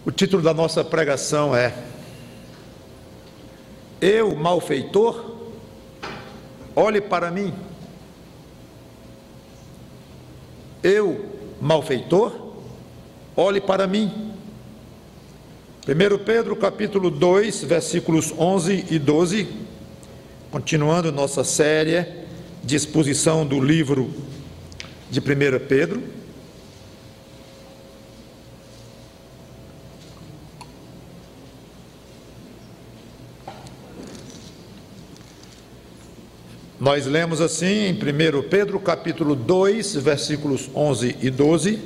O título da nossa pregação é: Eu, malfeitor, olhe para mim. Eu, malfeitor, olhe para mim. 1 Pedro capítulo 2, versículos 11 e 12, continuando nossa série de exposição do livro de 1 Pedro. Nós lemos assim em 1 Pedro capítulo 2, versículos 11 e 12.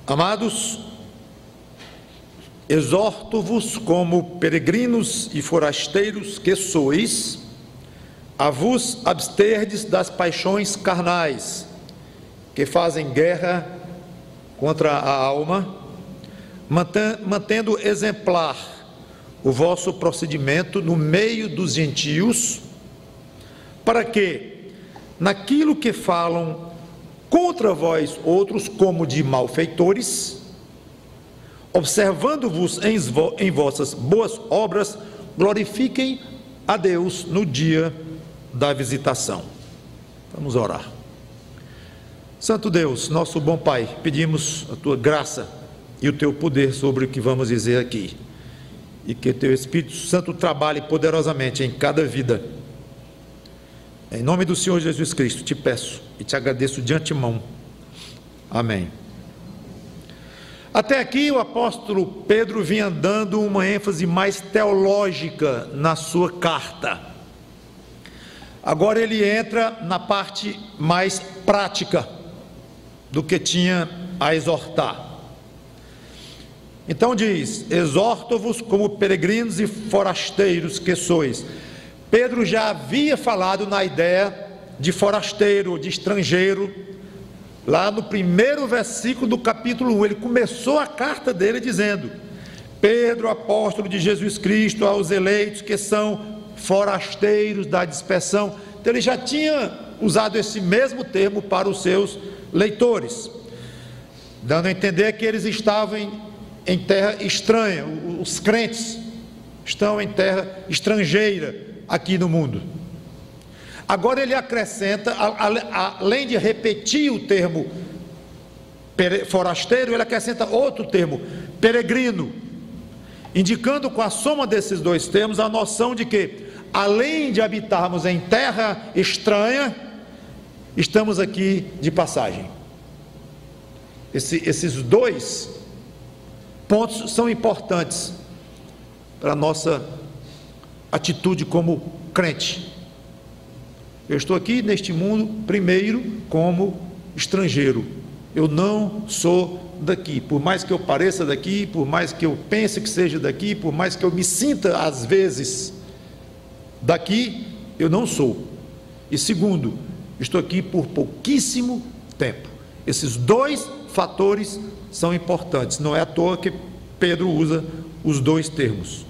Amados, exorto-vos como peregrinos e forasteiros que sois, a vos absterdes das paixões carnais, que fazem guerra contra a alma, mantendo exemplar o vosso procedimento no meio dos gentios, para que, naquilo que falam contra vós outros como de malfeitores, observando-vos em vossas boas obras, glorifiquem a Deus no dia da visitação. Vamos orar. Santo Deus, nosso bom Pai, pedimos a Tua graça e o Teu poder sobre o que vamos dizer aqui, e que Teu Espírito Santo trabalhe poderosamente em cada vida. Em nome do Senhor Jesus Cristo, te peço e te agradeço de antemão. Amém. Até aqui o apóstolo Pedro vinha dando uma ênfase mais teológica na sua carta. Agora ele entra na parte mais prática do que tinha a exortar. Então diz: exorto-vos como peregrinos e forasteiros que sois. Pedro já havia falado na ideia de forasteiro, de estrangeiro, lá no primeiro versículo do capítulo 1, ele começou a carta dele dizendo: Pedro, apóstolo de Jesus Cristo, aos eleitos que são forasteiros da dispersão. Então ele já tinha usado esse mesmo termo para os seus leitores, dando a entender que eles estavam em terra estranha, os crentes estão em terra estrangeira aqui no mundo. Agora ele acrescenta, além de repetir o termo forasteiro, ele acrescenta outro termo, peregrino, indicando com a soma desses dois termos a noção de que, além de habitarmos em terra estranha, estamos aqui de passagem. Esses dois pontos são importantes para a nossa atitude como crente. Eu estou aqui neste mundo, primeiro, como estrangeiro. Eu não sou daqui. Por mais que eu pareça daqui, por mais que eu pense que seja daqui, por mais que eu me sinta, às vezes, daqui, eu não sou. E segundo, estou aqui por pouquíssimo tempo. Esses dois fatores são importantes. Não é à toa que Pedro usa os dois termos.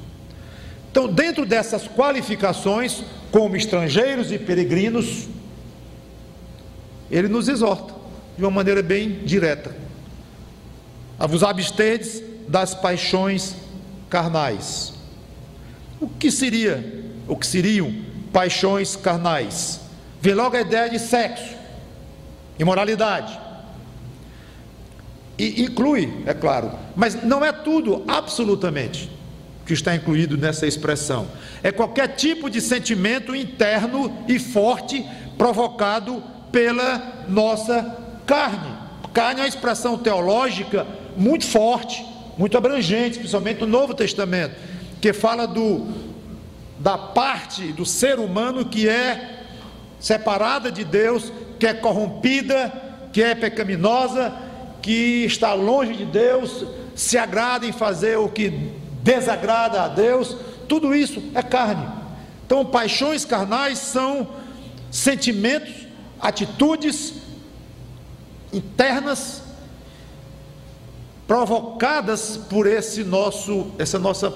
Então, dentro dessas qualificações, como estrangeiros e peregrinos, ele nos exorta de uma maneira bem direta: a vos absterdes das paixões carnais. O que seriam paixões carnais? Vem logo a ideia de sexo, imoralidade, e inclui, é claro, mas não é tudo absolutamente que está incluído nessa expressão. É qualquer tipo de sentimento interno e forte provocado pela nossa carne. Carne é uma expressão teológica muito forte, muito abrangente, principalmente no Novo Testamento, que fala da parte do ser humano que é separada de Deus, que é corrompida, que é pecaminosa, que está longe de Deus, se agrada em fazer o que desagrada a Deus. Tudo isso é carne. Então, paixões carnais são sentimentos, atitudes internas provocadas por essa nossa,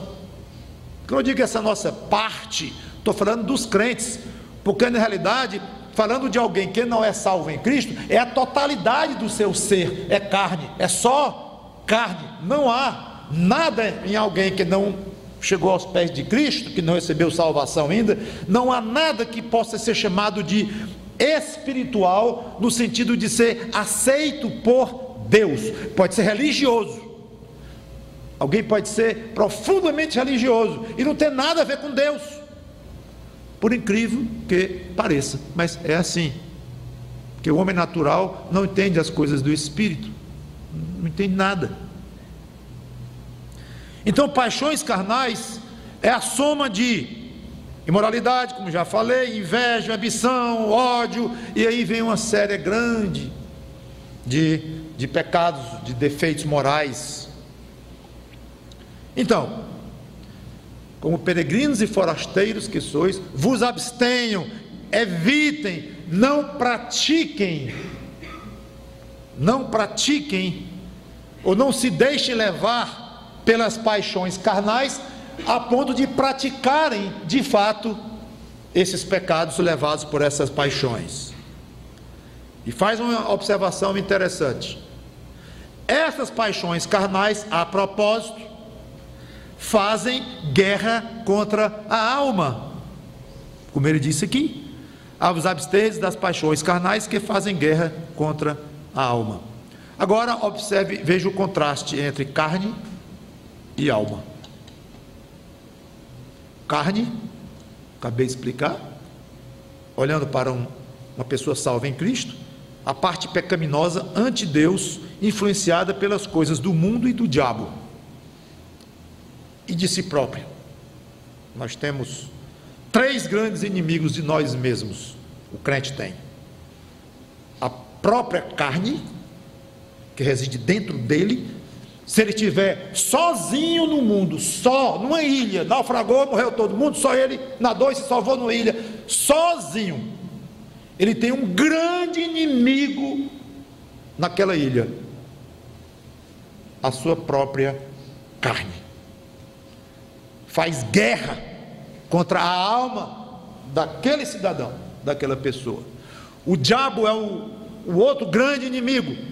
quando eu digo essa nossa parte, estou falando dos crentes, porque na realidade falando de alguém que não é salvo em Cristo, é a totalidade do seu ser, é carne, é só carne. Não há nada em alguém que não chegou aos pés de Cristo, que não recebeu salvação ainda, não há nada que possa ser chamado de espiritual, no sentido de ser aceito por Deus. Pode ser religioso, alguém pode ser profundamente religioso e não ter nada a ver com Deus, por incrível que pareça, mas é assim, porque o homem natural não entende as coisas do Espírito, não entende nada. Então, paixões carnais é a soma de imoralidade, como já falei, inveja, ambição, ódio, e aí vem uma série grande de pecados, de defeitos morais. Então, como peregrinos e forasteiros que sois, vos abstenham, evitem, não pratiquem, ou não se deixem levar pelas paixões carnais, a ponto de praticarem de fato esses pecados levados por essas paixões. E faz uma observação interessante: essas paixões carnais, a propósito, fazem guerra contra a alma, como ele disse aqui: vos abstedes das paixões carnais que fazem guerra contra a alma. Agora observe, veja o contraste entre carne e alma. Carne, acabei de explicar, olhando para uma pessoa salva em Cristo, a parte pecaminosa ante Deus, influenciada pelas coisas do mundo e do diabo, e de si próprio. Nós temos 3 grandes inimigos de nós mesmos, o crente tem: a própria carne, que reside dentro dele. Se ele estiver sozinho no mundo, só, numa ilha, naufragou, morreu todo mundo, só ele nadou e se salvou numa ilha, sozinho, ele tem um grande inimigo naquela ilha: a sua própria carne. Faz guerra contra a alma daquele cidadão, daquela pessoa. O diabo é o outro grande inimigo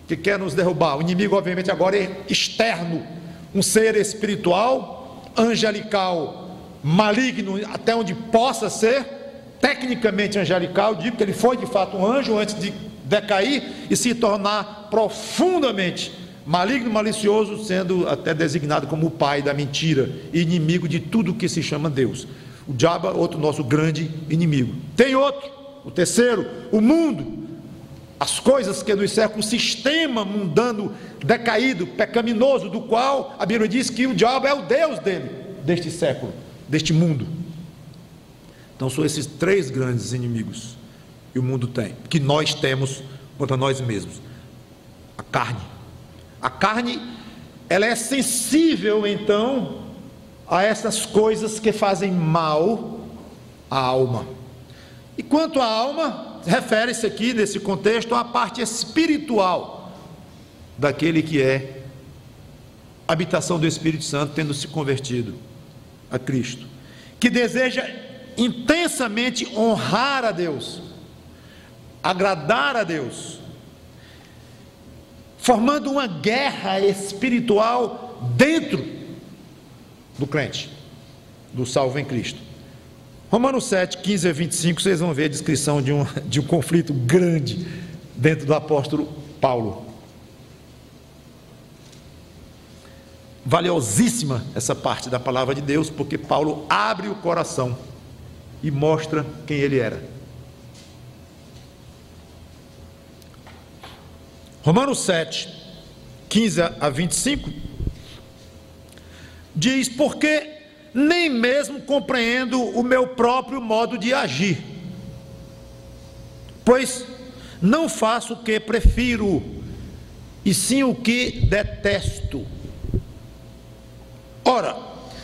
que quer nos derrubar. O inimigo, obviamente, agora é externo, um ser espiritual, angelical, maligno, até onde possa ser, tecnicamente angelical. Digo que ele foi de fato um anjo antes de decair e se tornar profundamente maligno, malicioso, sendo até designado como o pai da mentira e inimigo de tudo que se chama Deus. O diabo é outro nosso grande inimigo. Tem outro, o terceiro, o mundo, as coisas que nos cercam, o sistema mundano decaído, pecaminoso, do qual a Bíblia diz que o diabo é o Deus dele, deste século, deste mundo. Então são esses 3 grandes inimigos que o mundo tem, que nós temos contra nós mesmos. A carne, ela é sensível então a essas coisas que fazem mal à alma. E quanto à alma, refere-se aqui nesse contexto à parte espiritual daquele que é habitação do Espírito Santo, tendo se convertido a Cristo, que deseja intensamente honrar a Deus, agradar a Deus, formando uma guerra espiritual dentro do crente, do salvo em Cristo. Romanos 7, 15 a 25, vocês vão ver a descrição de um conflito grande dentro do apóstolo Paulo. Valiosíssima essa parte da palavra de Deus, porque Paulo abre o coração e mostra quem ele era. Romanos 7, 15 a 25, diz: porque nem mesmo compreendo o meu próprio modo de agir, pois não faço o que prefiro, e sim o que detesto. Ora,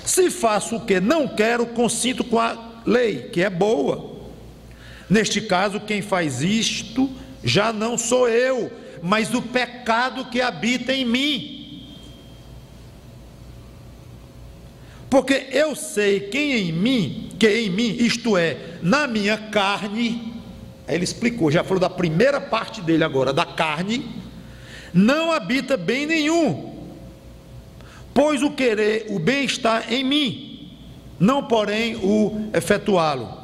se faço o que não quero, consinto com a lei, que é boa. Neste caso, quem faz isto já não sou eu, mas o pecado que habita em mim. Porque eu sei que em mim, isto é, na minha carne, Aí ele explicou, já falou da primeira parte dele agora, da carne, não habita bem nenhum, pois o querer, o bem está em mim, não porém o efetuá-lo,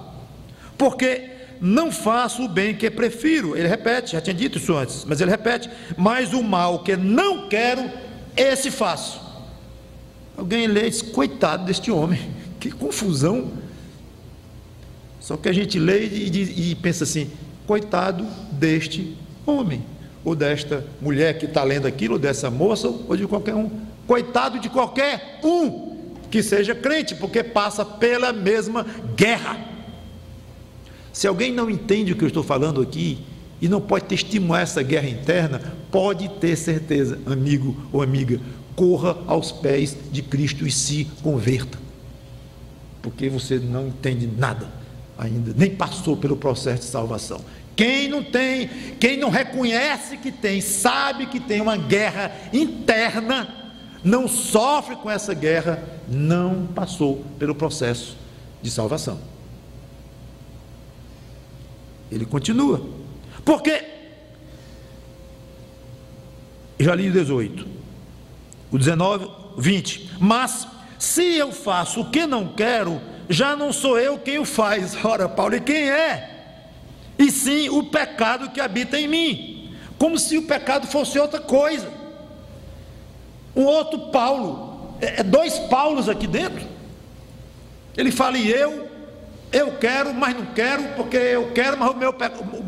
porque não faço o bem que prefiro. Ele repete, já tinha dito isso antes, mas ele repete, mas o mal que não quero, esse faço. Alguém lê e diz, coitado deste homem, que confusão. Só que a gente lê e pensa assim, coitado deste homem, ou desta mulher que está lendo aquilo, ou dessa moça, ou de qualquer um. Coitado de qualquer um que seja crente, porque passa pela mesma guerra. Se alguém não entende o que eu estou falando aqui, e não pode testemunhar essa guerra interna, pode ter certeza, amigo ou amiga, corra aos pés de Cristo e se converta, porque você não entende nada ainda, nem passou pelo processo de salvação. Quem não tem, quem não reconhece que tem, sabe que tem uma guerra interna, não sofre com essa guerra, não passou pelo processo de salvação. Ele continua, porque, já li o 18, o 19, 20, mas se eu faço o que não quero, já não sou eu quem o faz. Ora, Paulo, e quem é? E sim o pecado que habita em mim, como se o pecado fosse outra coisa, um outro Paulo, dois Paulos aqui dentro. Ele fala, e eu quero, mas não quero, porque eu quero, mas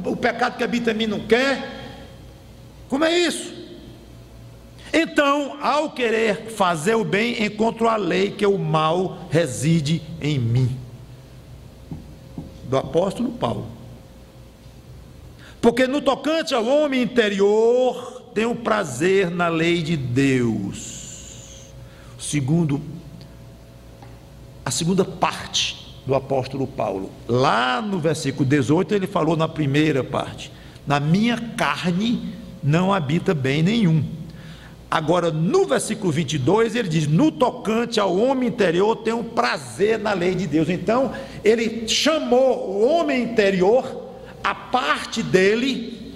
o pecado que habita em mim não quer. Como é isso? Então, ao querer fazer o bem, encontro a lei que o mal reside em mim. Do apóstolo Paulo. Porque no tocante ao homem interior, tenho prazer na lei de Deus. A segunda parte do apóstolo Paulo, lá no versículo 18, ele falou na primeira parte, na minha carne não habita bem nenhum. Agora no versículo 22 ele diz, no tocante ao homem interior tenho prazer na lei de Deus. Então ele chamou o homem interior, a parte dele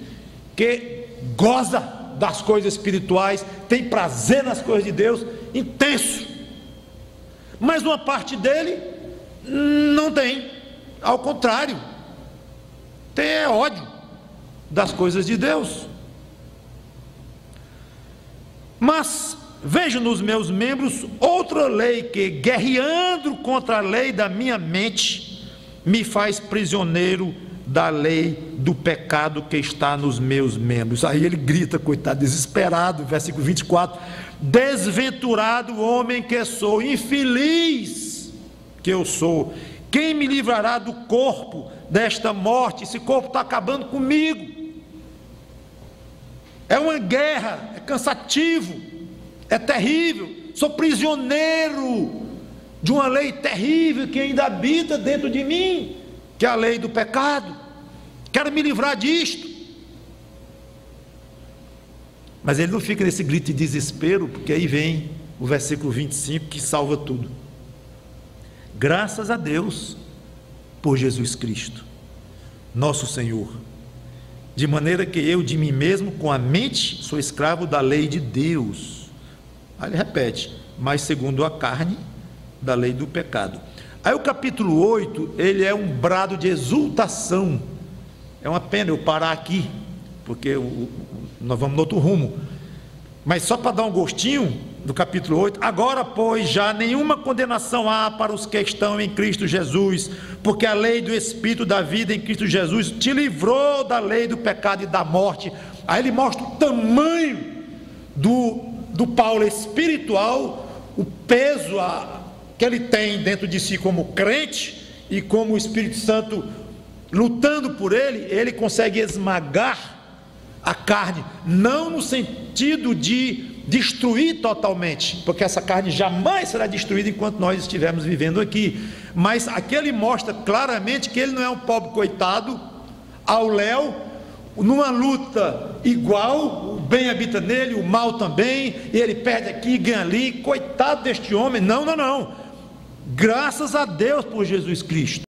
que goza das coisas espirituais, tem prazer nas coisas de Deus, intenso, mas uma parte dele não tem, ao contrário, tem ódio das coisas de Deus. Mas vejo nos meus membros outra lei que, guerreando contra a lei da minha mente, me faz prisioneiro da lei do pecado que está nos meus membros. Aí ele grita, coitado, desesperado, versículo 24, desventurado homem que sou, infeliz que eu sou, quem me livrará do corpo desta morte? Esse corpo está acabando comigo, é uma guerra, é cansativo, é terrível, sou prisioneiro de uma lei terrível que ainda habita dentro de mim, que é a lei do pecado. Quero me livrar disto. Mas ele não fica nesse grito de desespero, porque aí vem o versículo 25 que salva tudo. Graças a Deus por Jesus Cristo, nosso Senhor, de maneira que eu de mim mesmo com a mente sou escravo da lei de Deus. Aí ele repete, mas segundo a carne, da lei do pecado. Aí o capítulo 8, ele é um brado de exultação. É uma pena eu parar aqui, porque nós vamos no outro rumo, mas só para dar um gostinho do capítulo 8, agora pois já nenhuma condenação há para os que estão em Cristo Jesus, porque a lei do Espírito da vida em Cristo Jesus te livrou da lei do pecado e da morte. Aí ele mostra o tamanho do Paulo espiritual, o peso que ele tem dentro de si como crente, e como o Espírito Santo lutando por ele consegue esmagar a carne, não no sentido de destruir totalmente, porque essa carne jamais será destruída enquanto nós estivermos vivendo aqui, mas aqui ele mostra claramente que ele não é um pobre coitado, ao léu, numa luta igual, o bem habita nele, o mal também, e ele perde aqui, ganha ali, coitado deste homem. Não, graças a Deus por Jesus Cristo.